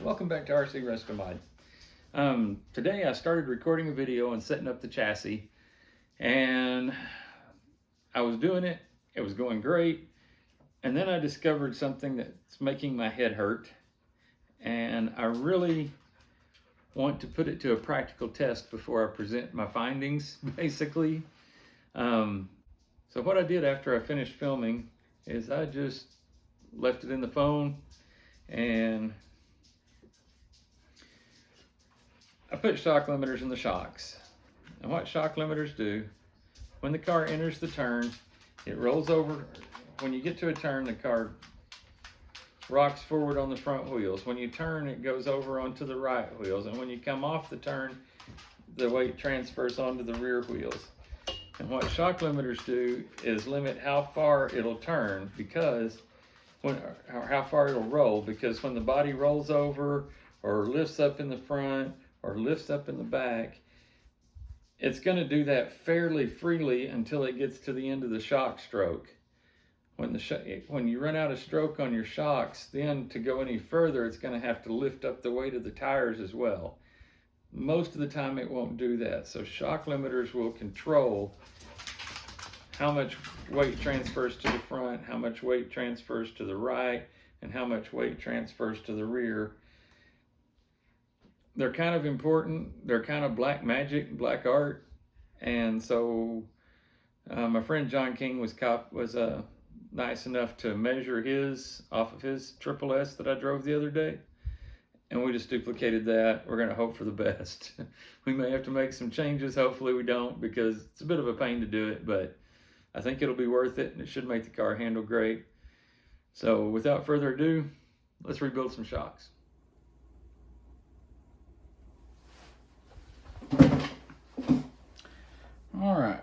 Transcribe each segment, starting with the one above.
Welcome back to RC Resto Mod. Today I started recording a video and setting up the chassis, and I was doing it. It was going great, and then I discovered something that's making my head hurt, and I really want to put it to a practical test before I present my findings, basically. So what I did after I finished filming is I just left it in the phone and I put shock limiters in the shocks. And what shock limiters do, when the car enters the turn, it rolls over. When you get to a turn, the car rocks forward on the front wheels. When you turn, it goes over onto the right wheels. And when you come off the turn, the weight transfers onto the rear wheels. And what shock limiters do is limit how far it'll turn, because or how far it'll roll, because when the body rolls over or lifts up in the front or lifts up in the back, it's going to do that fairly freely until it gets to the end of the shock stroke. When you run out of stroke on your shocks, then to go any further, it's going to have to lift up the weight of the tires as well. Most of the time it won't do that. So shock limiters will control how much weight transfers to the front, how much weight transfers to the right, and how much weight transfers to the rear. They're kind of important. They're kind of black magic, black art. And so my friend John King was nice enough to measure his off of his Triple S that I drove the other day. And we just duplicated that. We're going to hope for the best. We may have to make some changes. Hopefully we don't, because it's a bit of a pain to do it, but I think it'll be worth it, and it should make the car handle great. So without further ado, let's rebuild some shocks. All right,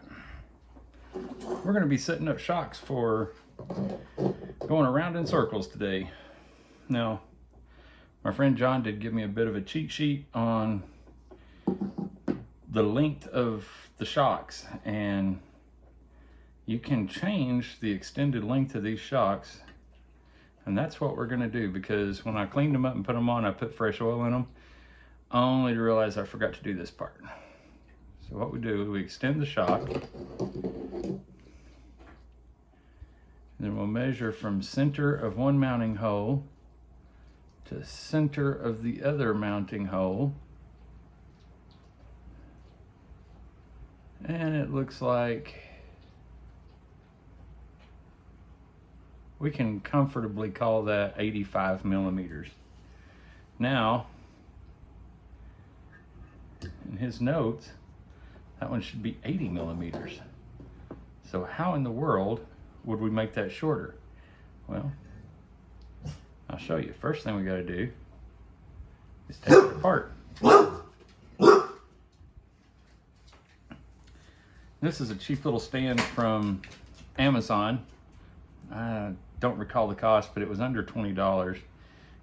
we're going to be setting up shocks for going around in circles today. Now, my friend John did give me a bit of a cheat sheet on the length of the shocks, and you can change the extended length of these shocks, and that's what we're going to do, because when I cleaned them up and put them on, I put fresh oil in them, only to realize I forgot to do this part. So what we do is we extend the shock, then we'll measure from center of one mounting hole to center of the other mounting hole. And it looks like we can comfortably call that 85 millimeters. Now, in his notes, that one should be 80 millimeters. So how in the world would we make that shorter? Well, I'll show you. First thing we got to do is take it apart. This is a cheap little stand from Amazon. I don't recall the cost, but it was under $20.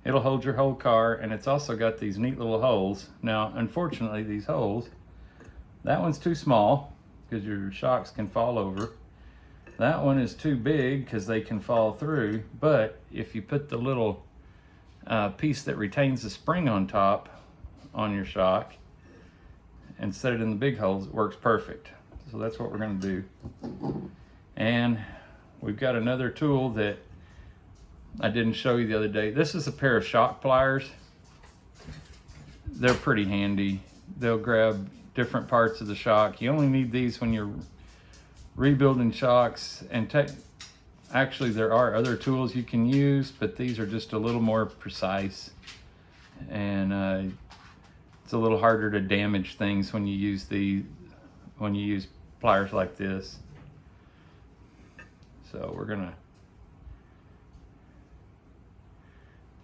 It'll hold your whole car, and it's also got these neat little holes. Now, unfortunately, these holes, that one's too small because your shocks can fall over. That one is too big because they can fall through, but if you put the little piece that retains the spring on top on your shock and set it in the big holes, it works perfect. So that's what we're going to do. And we've got another tool that I didn't show you the other day. This is a pair of shock pliers. They're pretty handy. They'll grab different parts of the shock. You only need these when you're rebuilding shocks, and actually there are other tools you can use, but these are just a little more precise, and it's a little harder to damage things when you use pliers like this. So we're gonna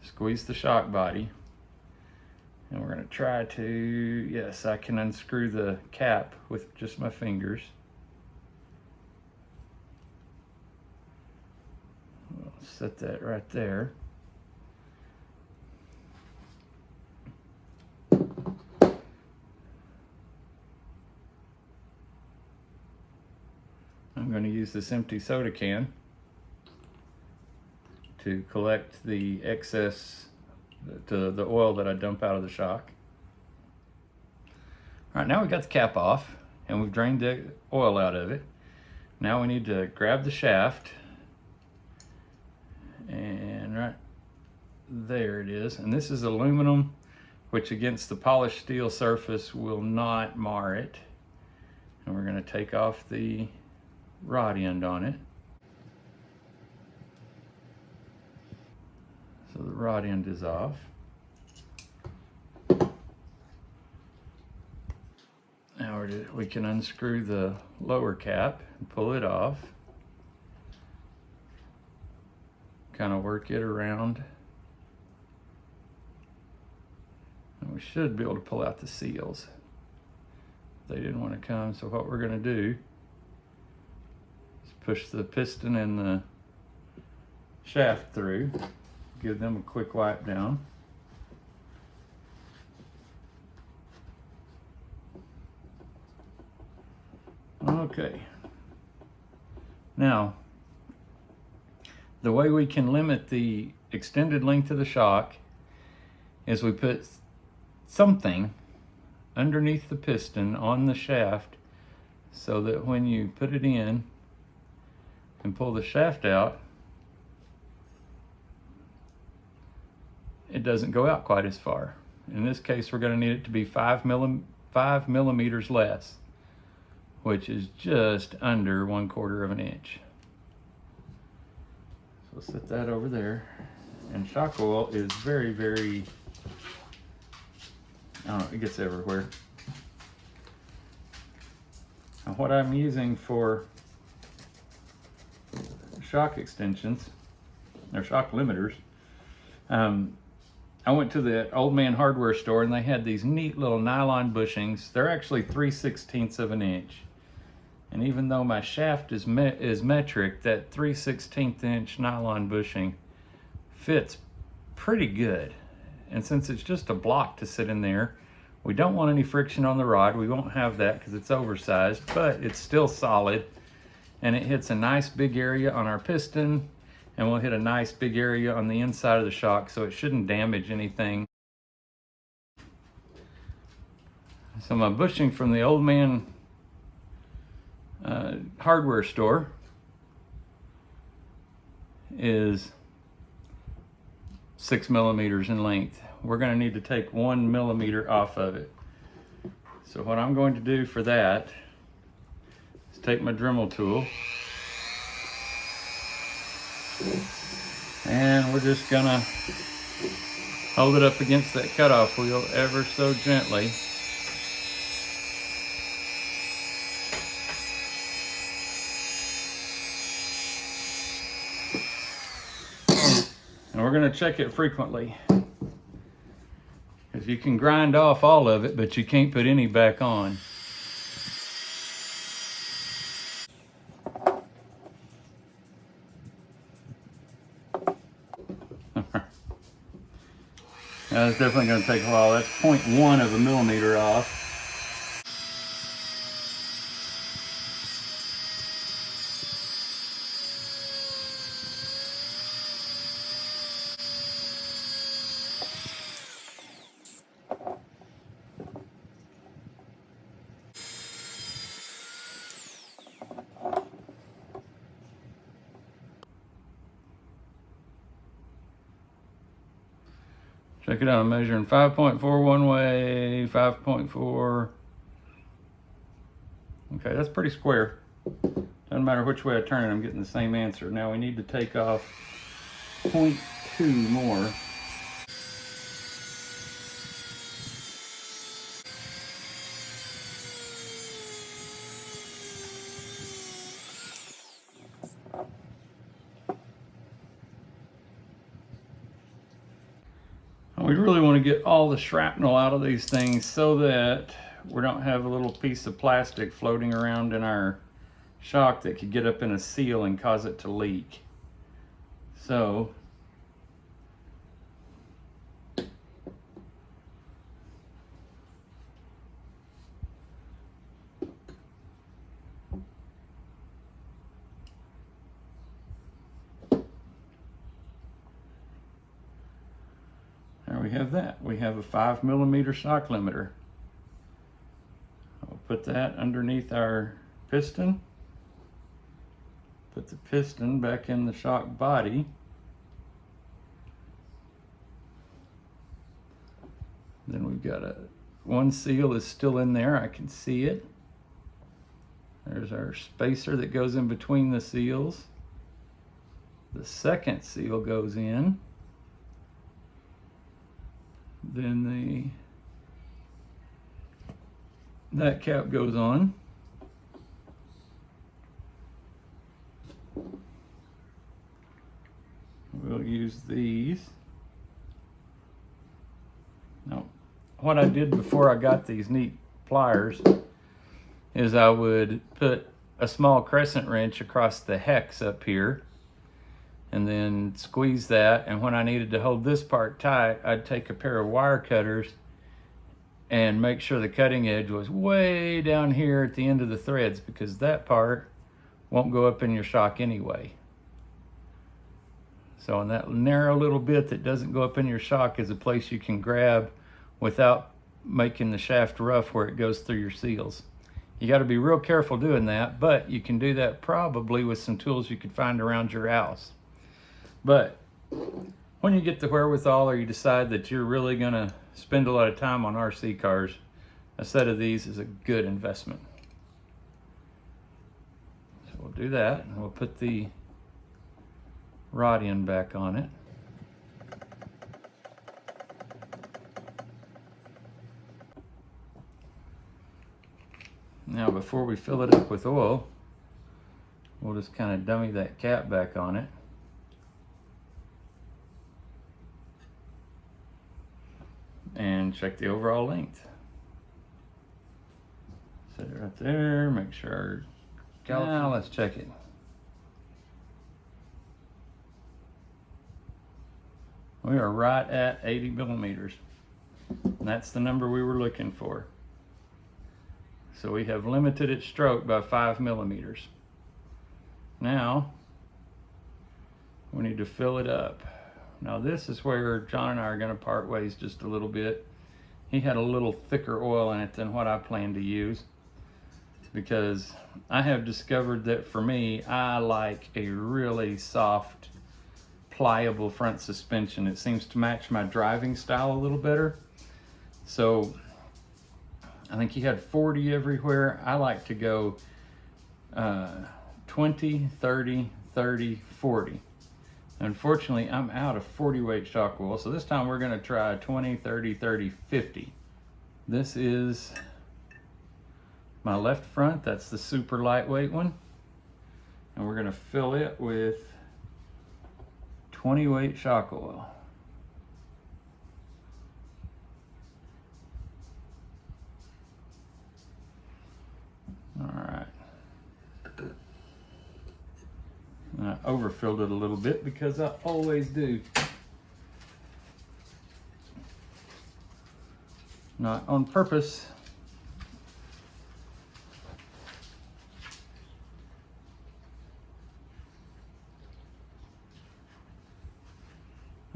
squeeze the shock body, and we're gonna try to, yes, I can unscrew the cap with just my fingers. We'll set that right there. I'm going to use this empty soda can to collect the excess to the oil that I dump out of the shock. All right, now we got the cap off and we've drained the oil out of it. Now we need to grab the shaft, and right there it is. And this is aluminum, which against the polished steel surface will not mar it. And we're going to take off the rod end on it. So the rod end is off. Now we can unscrew the lower cap and pull it off. Kind of work it around. And we should be able to pull out the seals. They didn't want to come, so what we're going to do is push the piston and the shaft through. Give them a quick wipe down. Okay. Now, the way we can limit the extended length of the shock is we put something underneath the piston on the shaft so that when you put it in and pull the shaft out, it doesn't go out quite as far. In this case, we're going to need it to be 5 millimeters less, which is just under 1/4 of an inch. So set that over there. And shock oil is very, very, I don't know, it gets everywhere. Now what I'm using for shock extensions, or shock limiters, I went to the Old Man hardware store and they had these neat little nylon bushings. They're actually 3/16 of an inch. And even though my shaft is metric, that 3/16 inch nylon bushing fits pretty good. And since it's just a block to sit in there, we don't want any friction on the rod. We won't have that because it's oversized, but it's still solid. And it hits a nice big area on our piston, and we'll hit a nice big area on the inside of the shock, so it shouldn't damage anything. So my bushing from the Old Man hardware store is 6 millimeters in length. We're going to need to take 1 millimeter off of it. So what I'm going to do for that is take my Dremel tool, and we're just gonna hold it up against that cutoff wheel ever so gently. And we're gonna check it frequently, because you can grind off all of it, but you can't put any back on. Now, that's definitely going to take a while. That's 0.1 of a millimeter off. Check it out, I'm measuring 5.4 one way, 5.4. Okay, that's pretty square. Doesn't matter which way I turn it, I'm getting the same answer. Now we need to take off 0.2 more. We really want to get all the shrapnel out of these things so that we don't have a little piece of plastic floating around in our shock that could get up in a seal and cause it to leak. So there we have that. We have a 5mm shock limiter. I'll put that underneath our piston. Put the piston back in the shock body. Then we've got one seal is still in there. I can see it. There's our spacer that goes in between the seals. The second seal goes in. Then that cap goes on. We'll use these. Now, what I did before I got these neat pliers is I would put a small crescent wrench across the hex up here and then squeeze that, and when I needed to hold this part tight, I'd take a pair of wire cutters and make sure the cutting edge was way down here at the end of the threads, because that part won't go up in your shock anyway. So in that narrow little bit that doesn't go up in your shock is a place you can grab without making the shaft rough where it goes through your seals. You got to be real careful doing that, but you can do that probably with some tools you could find around your house. But when you get the wherewithal, or you decide that you're really going to spend a lot of time on RC cars, a set of these is a good investment. So we'll do that, and we'll put the rod end back on it. Now, before we fill it up with oil, we'll just kind of dummy that cap back on it. And check the overall length. Set it right there, make sure. Now let's check it. We are right at 80mm. And that's the number we were looking for. So we have limited its stroke by 5mm. Now, we need to fill it up. Now this is where John and I are going to part ways just a little bit. He had a little thicker oil in it than what I plan to use, because I have discovered that for me, I like a really soft, pliable front suspension. It seems to match my driving style a little better. So I think he had 40 everywhere. I like to go 20, 30, 30, 40. Unfortunately, I'm out of 40 weight shock oil, so this time we're going to try 20, 30, 30, 50. This is my left front. That's the super lightweight one. And we're going to fill it with 20 weight shock oil. All right. I overfilled it a little bit because I always do. Not on purpose.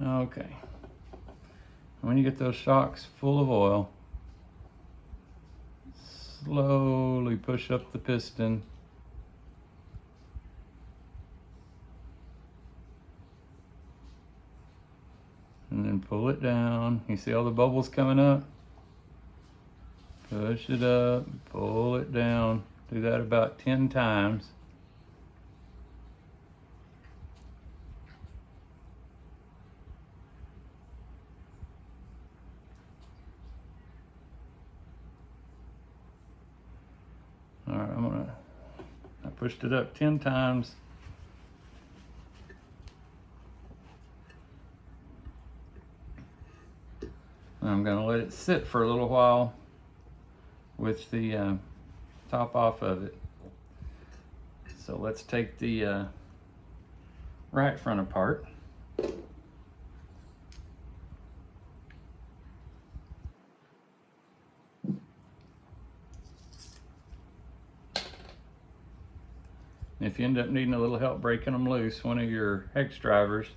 Okay. When you get those shocks full of oil, slowly push up the piston. And then pull it down. You see all the bubbles coming up? Push it up, pull it down. Do that about 10 times. All right, I pushed it up 10 times. I'm going to let it sit for a little while with the top off of it. So let's take the right front apart. If you end up needing a little help breaking them loose, one of your hex drivers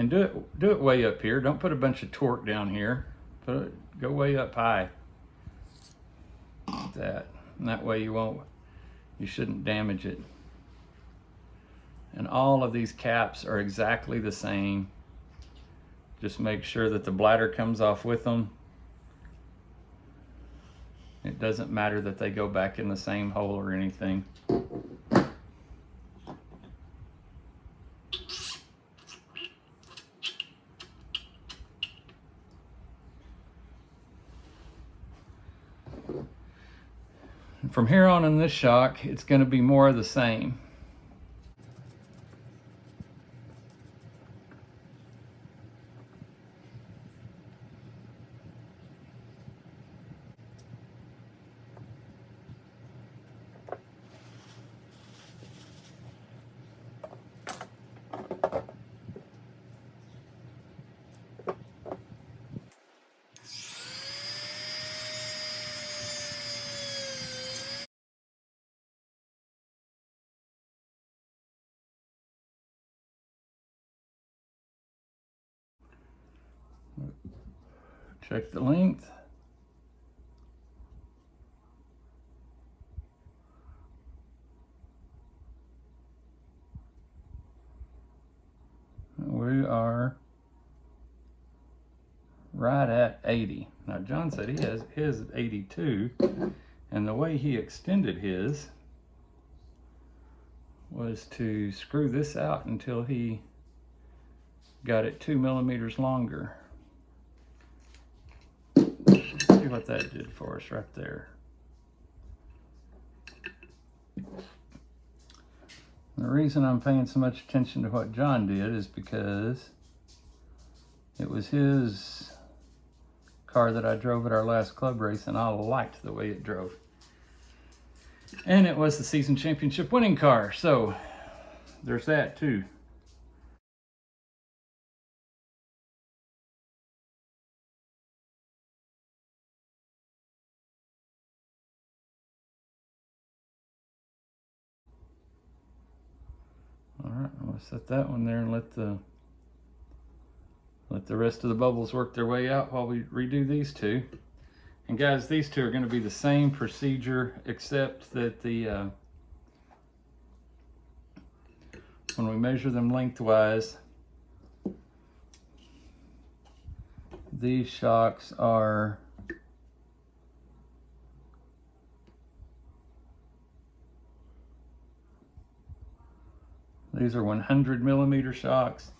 And do it way up here. Don't put a bunch of torque down here. Go way up high. Like that. And that way you shouldn't damage it. And all of these caps are exactly the same. Just make sure that the bladder comes off with them. It doesn't matter that they go back in the same hole or anything. From here on in this shock, it's going to be more of the same. Check the length. We are right at 80. Now John said he has his at 82, and the way he extended his was to screw this out until he got it 2 millimeters longer. See what that did for us right there. The reason I'm paying so much attention to what John did is because it was his car that I drove at our last club race, and I liked the way it drove. And it was the season championship winning car, so there's that too. All right, I'm gonna set that one there and let the rest of the bubbles work their way out while we redo these two. And guys, these two are going to be the same procedure, except that when we measure them lengthwise, these shocks are these are 100 millimeter shocks,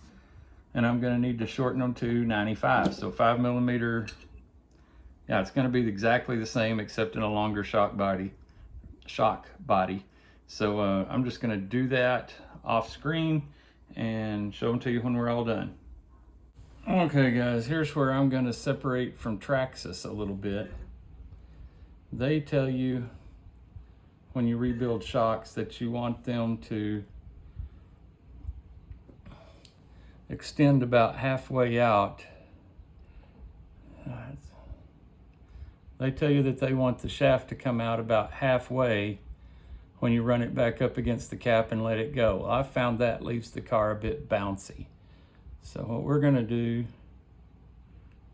and I'm going to need to shorten them to 95. So 5 millimeter. Yeah, it's going to be exactly the same except in a longer shock body. So I'm just going to do that off screen and show them to you when we're all done. Okay guys, here's where I'm going to separate from Traxxas a little bit. They tell you when you rebuild shocks that you want them to extend about halfway out. They tell you that they want the shaft to come out about halfway when you run it back up against the cap and let it go. Well, I found that leaves the car a bit bouncy. So what we're going to do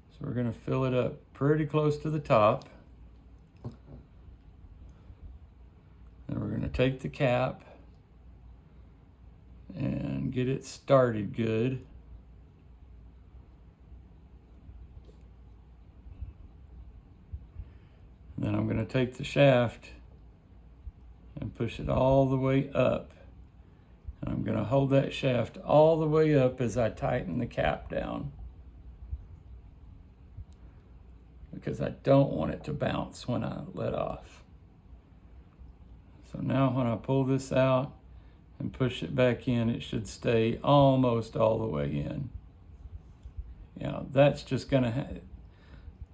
is we're going to fill it up pretty close to the top. And we're going to take the cap and get it started good. Then I'm going to take the shaft and push it all the way up. And I'm going to hold that shaft all the way up as I tighten the cap down, because I don't want it to bounce when I let off. So now when I pull this out and push it back in, it should stay almost all the way in. Yeah, that's just going to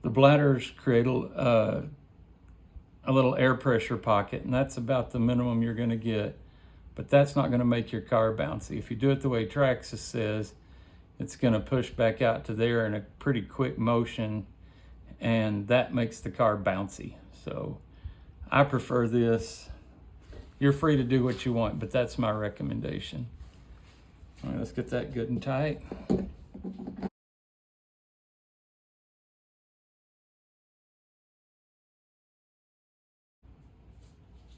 the bladders create a little air pressure pocket, and that's about the minimum you're going to get, but that's not going to make your car bouncy. If you do it the way Traxxas says, it's going to push back out to there in a pretty quick motion, and that makes the car bouncy. So I prefer this. You're free to do what you want, but that's my recommendation. All right, let's get that good and tight.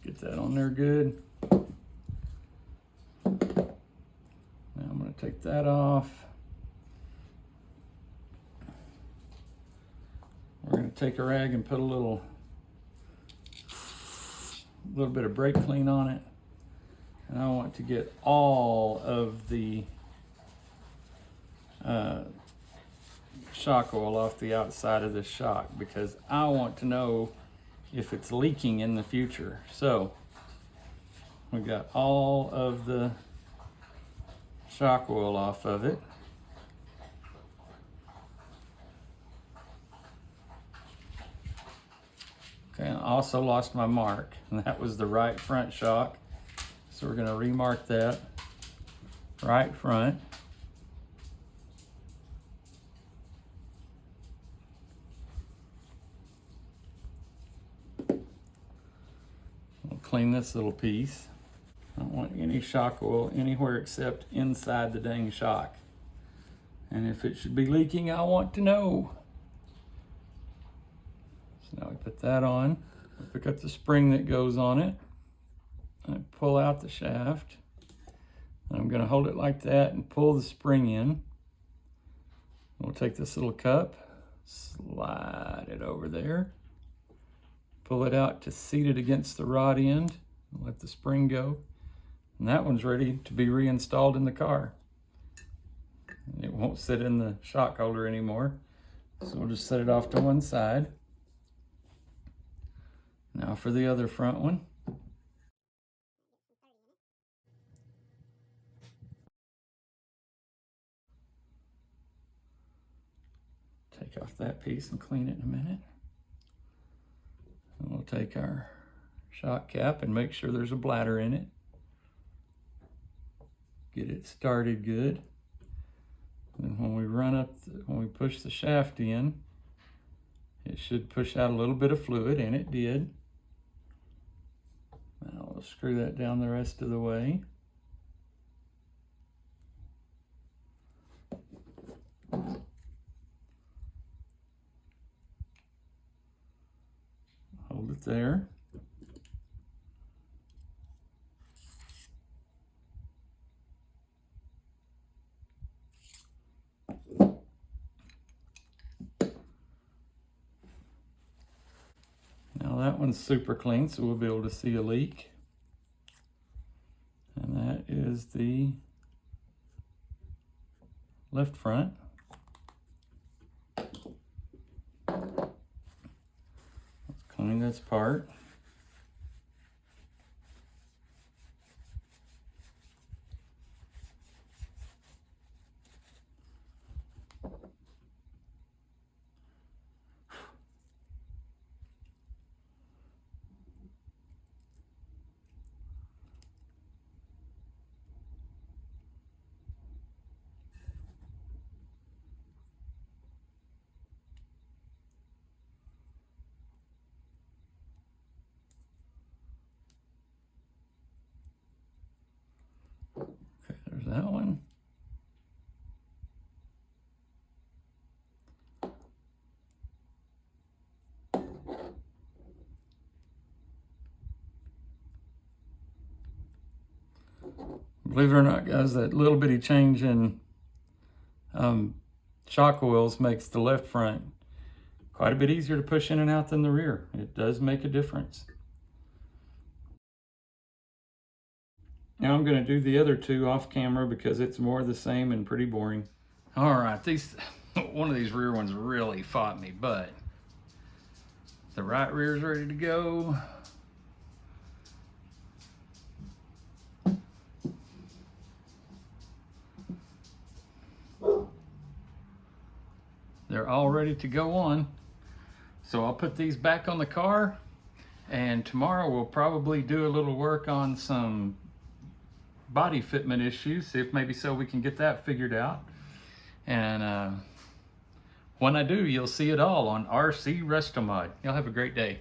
Get that on there good. Now I'm going to take that off. We're going to take a rag and put a little bit of brake clean on it. And I want to get all of the shock oil off the outside of this shock, because I want to know if it's leaking in the future. So we got all of the shock oil off of it. Okay, I also lost my mark, and that was the right front shock. So we're going to remark that right front. We'll clean this little piece. I don't want any shock oil anywhere except inside the dang shock. And if it should be leaking, I want to know. So now we put that on. We pick up the spring that goes on it. I pull out the shaft. And I'm going to hold it like that and pull the spring in. We'll take this little cup, slide it over there, pull it out to seat it against the rod end, and let the spring go. And that one's ready to be reinstalled in the car. It won't sit in the shock holder anymore. So we'll just set it off to one side. Now for the other front one. Take off that piece and clean it in a minute. And we'll take our shock cap and make sure there's a bladder in it. Get it started good. And when we push the shaft in, it should push out a little bit of fluid, and it did. Now we'll screw that down the rest of the way. Hold it there. Now that one's super clean, so we'll be able to see a leak. And that is the left front. Let's clean this part. Okay, there's that one. Believe it or not, guys, that little bitty change in shock oils makes the left front quite a bit easier to push in and out than the rear. It does make a difference. Now I'm going to do the other two off camera because it's more the same and pretty boring. All right, one of these rear ones really fought me, but the right rear is ready to go. They're all ready to go on. So I'll put these back on the car, and tomorrow we'll probably do a little work on some body fitment issues, see if maybe so we can get that figured out. And when I do, you'll see it all on RC Restomod. Y'all have a great day.